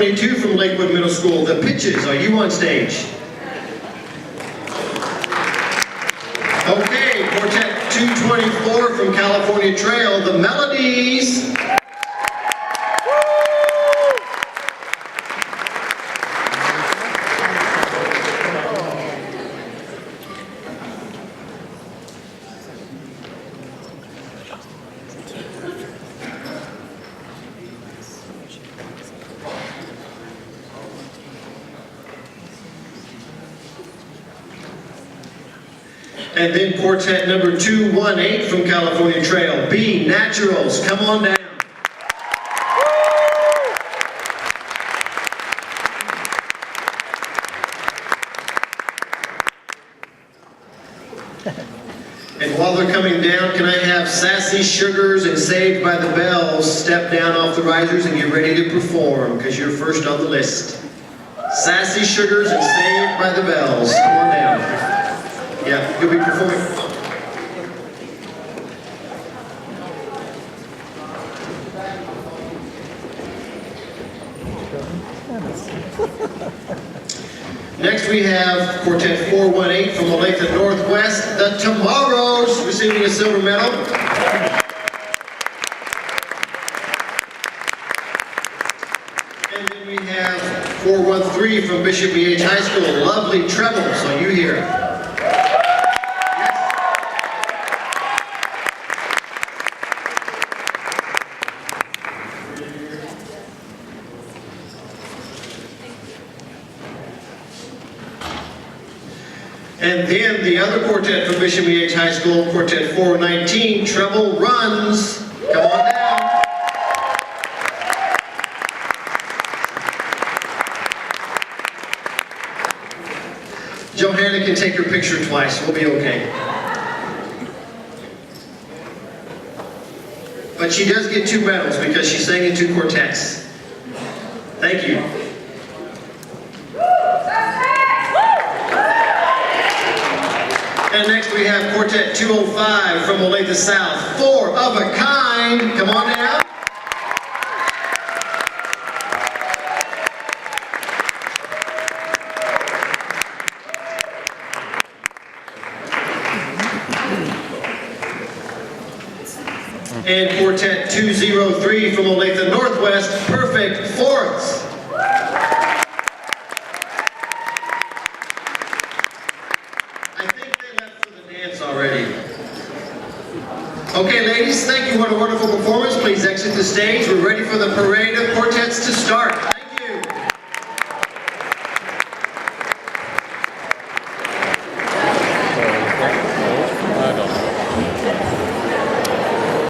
222 from Lakewood Middle School, The Pitches. Are you on stage? Okay, Quartet 224 from California Trail, The Melodies. And then Quartet number 218 from California Trail, B Naturals. Come on down. And while they're coming down, can I have Sassy Sugars and Saved by the Bells step down off the risers and get ready to perform, because you're first on the list. Sassy Sugars and Saved by the Bells. Come on down. Yeah, you'll be performing. Next we have Quartet 418 from Olathe Northwest, The Tomorrows, receiving a silver medal. And then we have 413 from Bishop B.H. High School, Lovely Trebles. Are you here? And then the other quartet from Bishop B.H. High School, Quartet 419, Treble Runs. Come on down. Johanna can take her picture twice. We'll be okay. But she does get 2 medals because she sang in 2 quartets. Thank you. And next we have Quartet 205 from Olathe South, 4 of a Kind. Come on down. And Quartet 203 from Olathe Northwest, Perfect Fourths. Already. Okay, ladies, thank you. What a wonderful performance. Please exit the stage. We're ready for the parade of quartets to start.